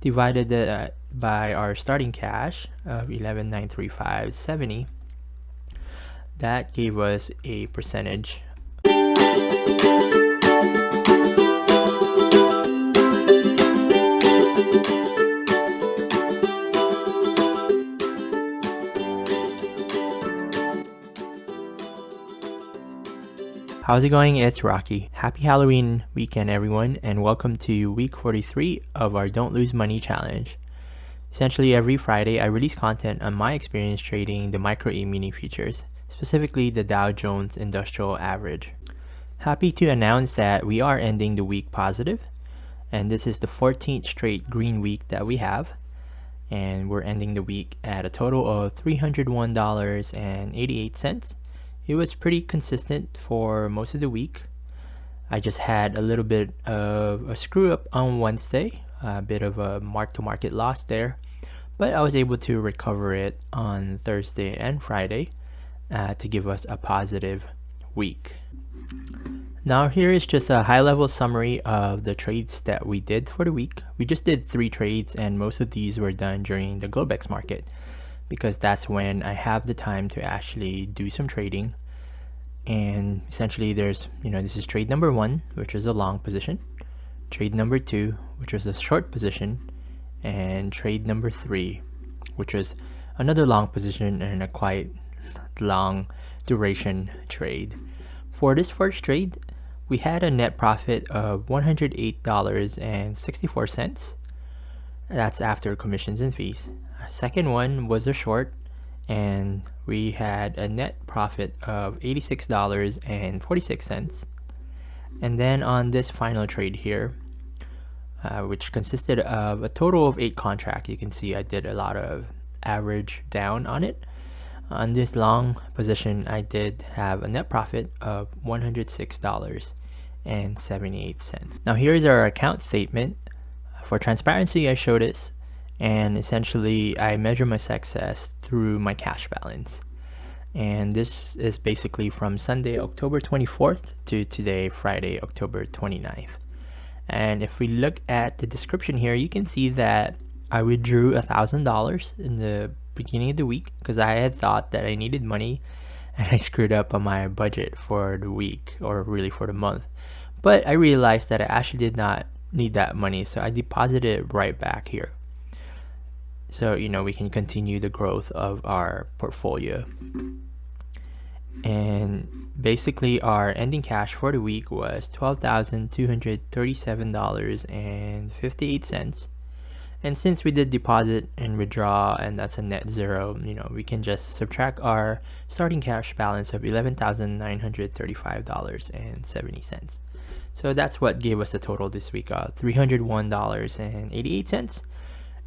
divided by our starting cash of 11,935.70. That gave us a percentage. How's it going? It's Rocky. Happy Halloween weekend, everyone, and welcome to week 43 of our Don't Lose Money challenge. Essentially, every Friday, I release content on my experience trading the micro E-mini futures, specifically the Dow Jones Industrial Average. Happy to announce that we are ending the week positive, and this is the 14th straight green week that we have, and we're ending the week at a total of $301.88. It was pretty consistent for most of the week. I just had a little bit of a screw up on Wednesday, a bit of a mark-to-market loss there, but I was able to recover it on Thursday and Friday to give us a positive week. Now here is just a high-level summary of the trades that we did for the week. We just did 3 trades, and most of these were done during the Globex market, because that's when I have the time to actually do some trading. And essentially there's, this is trade number 1, which is a long position, trade number 2, which was a short position, and trade number 3, which was another long position and a quite long duration trade. For this first trade, we had a net profit of $108.64. That's after commissions and fees. Our second one was a short, and we had a net profit of $86.46. And then on this final trade here, which consisted of a total of 8 contracts, you can see I did a lot of average down on it. On this long position, I did have a net profit of $106.78. Now here's our account statement. For transparency, I show this, and essentially I measure my success through my cash balance. And this is basically from Sunday, October 24th to today, Friday, October 29th. And if we look at the description here, you can see that I withdrew $1,000 in the beginning of the week because I had thought that I needed money, and I screwed up on my budget for the week, or really for the month. But I realized that I actually did not need that money, so I deposited it right back here. So, we can continue the growth of our portfolio. And basically our ending cash for the week was $12,237.58. And since we did deposit and withdraw, and that's a net zero, we can just subtract our starting cash balance of $11,935.70. So that's what gave us the total this week, $301.88.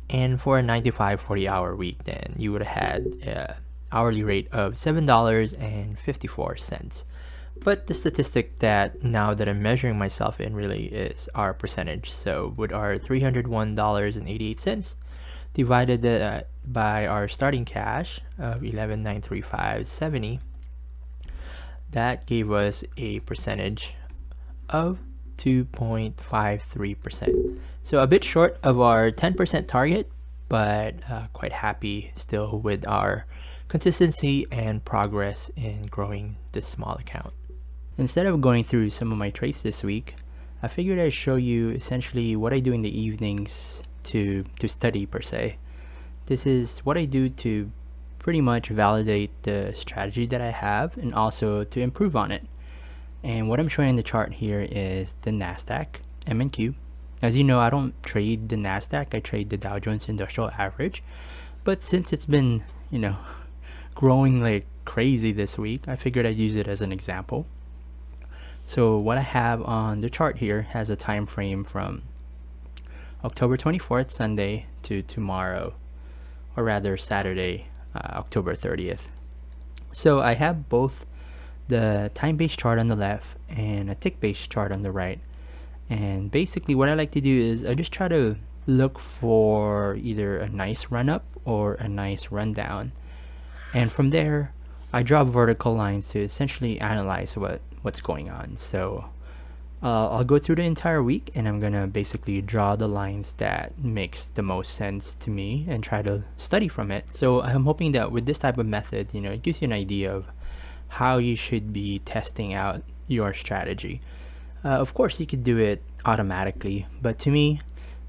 And for a 9 to 5 40-hour week, then you would have had an hourly rate of $7.54. But the statistic that now that I'm measuring myself in really is our percentage. So with our $301.88 divided by our starting cash of 11,935.70, that gave us a percentage of 2.53%. So a bit short of our 10% target, but quite happy still with our consistency and progress in growing this small account. Instead of going through some of my trades this week, I figured I'd show you essentially what I do in the evenings to study per se. This is what I do to pretty much validate the strategy that I have and also to improve on it. And what I'm showing in the chart here is the Nasdaq MNQ. As you know, I don't trade the Nasdaq, I trade the Dow Jones Industrial Average. But since it's been, growing like crazy this week, I figured I'd use it as an example. So what I have on the chart here has a time frame from October 24th, Sunday, to tomorrow, or rather Saturday, October 30th. So I have both the time-based chart on the left and a tick-based chart on the right. And basically what I like to do is I just try to look for either a nice run-up or a nice run-down. And from there, I draw vertical lines to essentially analyze what's going on. So I'll go through the entire week, and I'm gonna basically draw the lines that makes the most sense to me and try to study from it. So I'm hoping that with this type of method, it gives you an idea of how you should be testing out your strategy. Of course, you could do it automatically, but to me,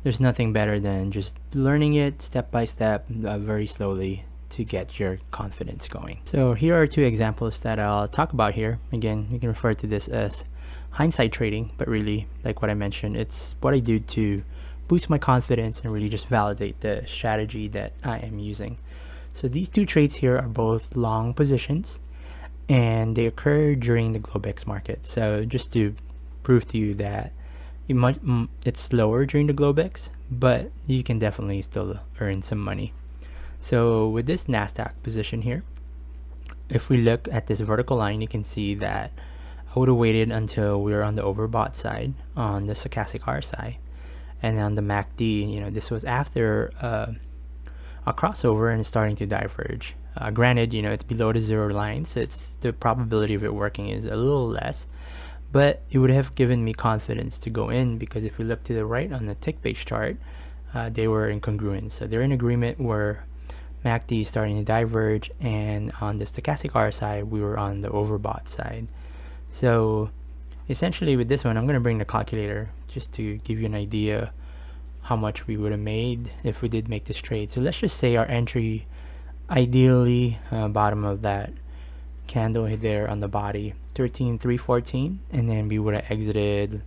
there's nothing better than just learning it step by step, very slowly, to get your confidence going. So here are two examples that I'll talk about here. Again, you can refer to this as hindsight trading, but really, like what I mentioned, it's what I do to boost my confidence and really just validate the strategy that I am using. So these two trades here are both long positions, and they occur during the Globex market. So just to prove to you that it's lower during the Globex, but you can definitely still earn some money. So with this Nasdaq position here, if we look at this vertical line, you can see that I would have waited until we were on the overbought side on the stochastic RSI, and on the MACD, this was after a crossover and it's starting to diverge. Granted, it's below the zero line, so the probability of it working is a little less, but it would have given me confidence to go in, because if we look to the right on the tick-based chart, they were in congruence. So they're in agreement where MACD is starting to diverge, and on the stochastic RSI, we were on the overbought side. So essentially with this one, I'm going to bring the calculator just to give you an idea how much we would have made if we did make this trade. So let's just say our entry, ideally bottom of that candle there on the body, 13,314, and then we would have exited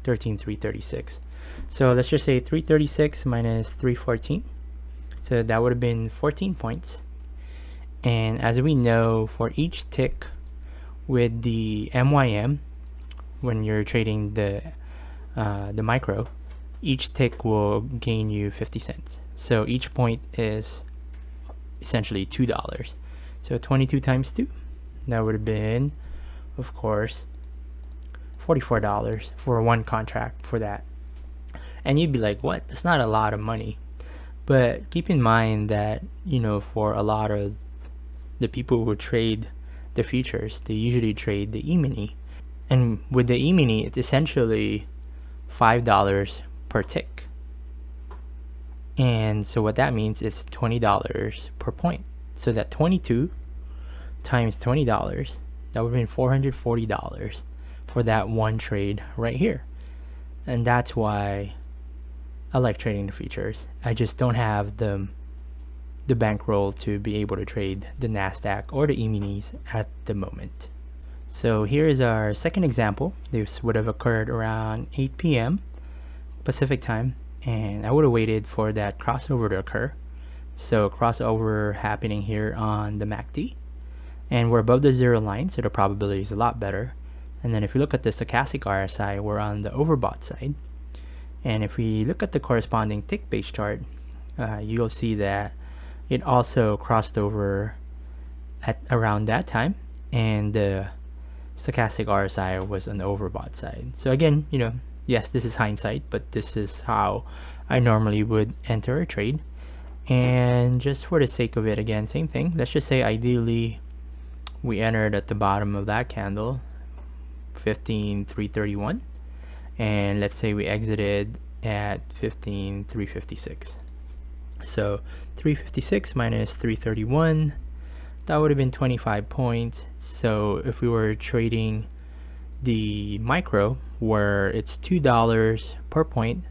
13,336. So let's just say 336 minus 314. So that would have been 14 points. And as we know, for each tick with the MYM, when you're trading the micro, each tick will gain you 50 cents. So each point is essentially $2. So 22 times 2, that would have been, of course, $44 for one contract for that. And you'd be like, what? That's not a lot of money. But keep in mind that, for a lot of the people who trade the futures, they usually trade the E-mini. And with the E-mini, it's essentially $5 per tick. And so what that means is $20 per point. So that 22 times $20, that would have been $440 for that one trade right here. And that's why I like trading the futures. I just don't have the bankroll to be able to trade the Nasdaq or the E-minis at the moment. So here is our second example. This would have occurred around 8 p.m. Pacific time, and I would have waited for that crossover to occur. So crossover happening here on the MACD, and we're above the zero line, so the probability is a lot better. And then if you look at the stochastic RSI, we're on the overbought side. And if we look at the corresponding tick-based chart, you'll see that it also crossed over at around that time, and the stochastic RSI was on the overbought side. So again, yes, this is hindsight, but this is how I normally would enter a trade. And just for the sake of it, again, same thing. Let's just say ideally we entered at the bottom of that candle, 15,331, and let's say we exited at 15,356. So 356 minus 331, that would have been 25 points. So if we were trading the micro, where it's $2 per point,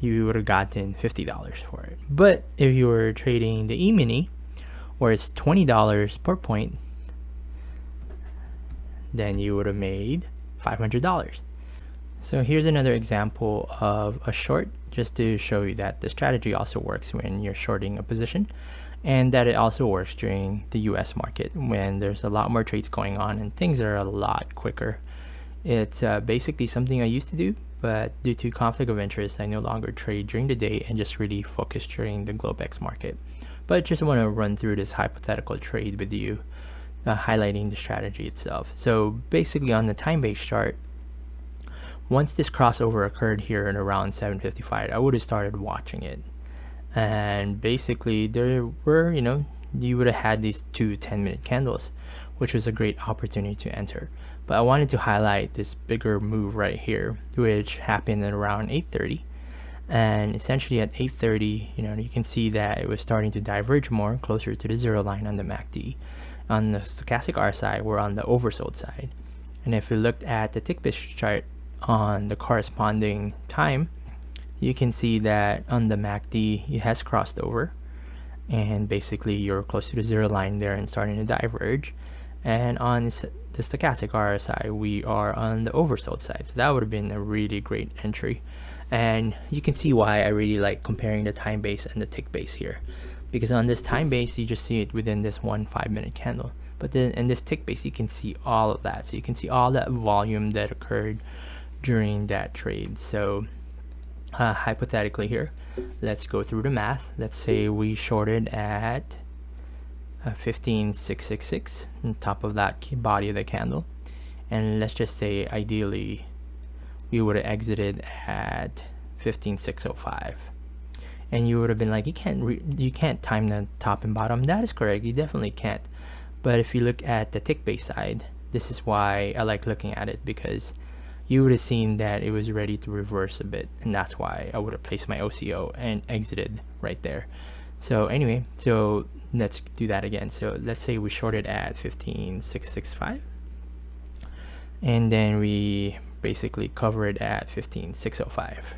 you would have gotten $50 for it. But if you were trading the E-mini, where it's $20 per point, then you would have made $500. So here's another example of a short, just to show you that the strategy also works when you're shorting a position, and that it also works during the US market when there's a lot more trades going on and things are a lot quicker. It's basically something I used to do, but due to conflict of interest, I no longer trade during the day and just really focus during the Globex market. But just want to run through this hypothetical trade with you, highlighting the strategy itself. So basically on the time-based chart, once this crossover occurred here at around 7:55, I would have started watching it. And basically there were, you would have had these two 10-minute candles which was a great opportunity to enter. But I wanted to highlight this bigger move right here, which happened at around 8:30. And essentially at 8:30, you can see that it was starting to diverge more closer to the zero line on the MACD. On the stochastic RSI, we're on the oversold side. And if we looked at the tidbits chart on the corresponding time, you can see that on the MACD, it has crossed over. And basically, you're close to the zero line there and starting to diverge. And on the stochastic RSI, we are on the oversold side. So that would have been a really great entry. And you can see why I really like comparing the time base and the tick base here. Because on this time base, you just see it within this 1 5-minute candle. But then in this tick base, you can see all of that. So you can see all that volume that occurred during that trade. So hypothetically here, let's go through the math. Let's say we shorted at 15,666 on top of that body of the candle, and let's just say ideally we would have exited at 15,605, and you would have been like, you can't time the top and bottom. That is correct, you definitely can't. But if you look at the tick base side, this is why I like looking at it, because you would have seen that it was ready to reverse a bit, and that's why I would have placed my OCO and exited right there. So anyway, so let's do that again. So let's say we shorted at 15,665, and then we basically cover it at 15,605.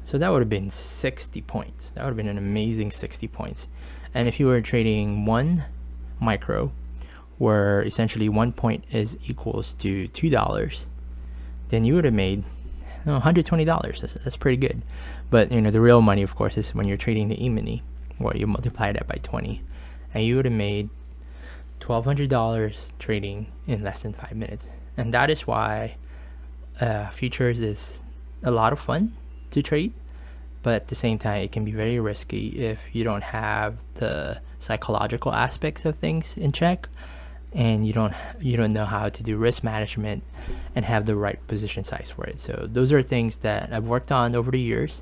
So that would have been 60 points. That would have been an amazing 60 points. And if you were trading one micro, where essentially 1 point is equals to $2, then you would have made $120. That's pretty good. But the real money, of course, is when you're trading the E-mini, where you multiply that by 20, and you would have made $1,200 trading in less than 5 minutes. And that is why futures is a lot of fun to trade, but at the same time, it can be very risky if you don't have the psychological aspects of things in check, and you don't know how to do risk management and have the right position size for it. So those are things that I've worked on over the years.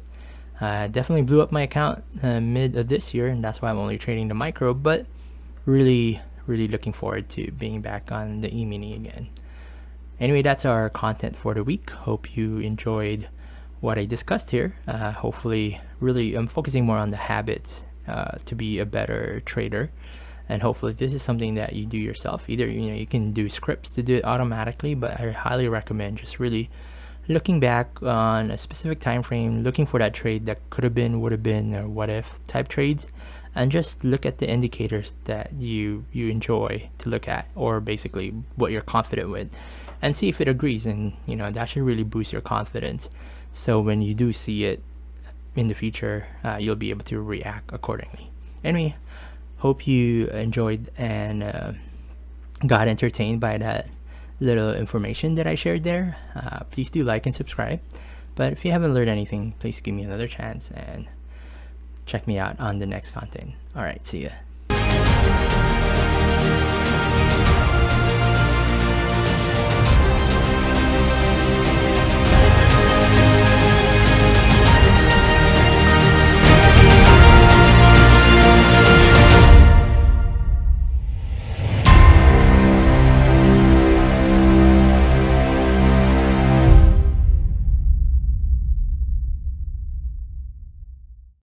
Definitely blew up my account mid of this year, and that's why I'm only trading the micro, but really looking forward to being back on the E-mini again. Anyway, that's our content for the week. Hope you enjoyed what I discussed here. Hopefully, really, I'm focusing more on the habits to be a better trader. And hopefully this is something that you do yourself. Either you can do scripts to do it automatically, but I highly recommend just really looking back on a specific time frame, looking for that trade that could have been, would have been, or what if type trades, and just look at the indicators that you enjoy to look at, or basically what you're confident with, and see if it agrees. And that should really boost your confidence. So when you do see it in the future, you'll be able to react accordingly. Anyway, hope you enjoyed and got entertained by that little information that I shared there. Please do like and subscribe. But if you haven't learned anything, please give me another chance and check me out on the next content. All right, see ya.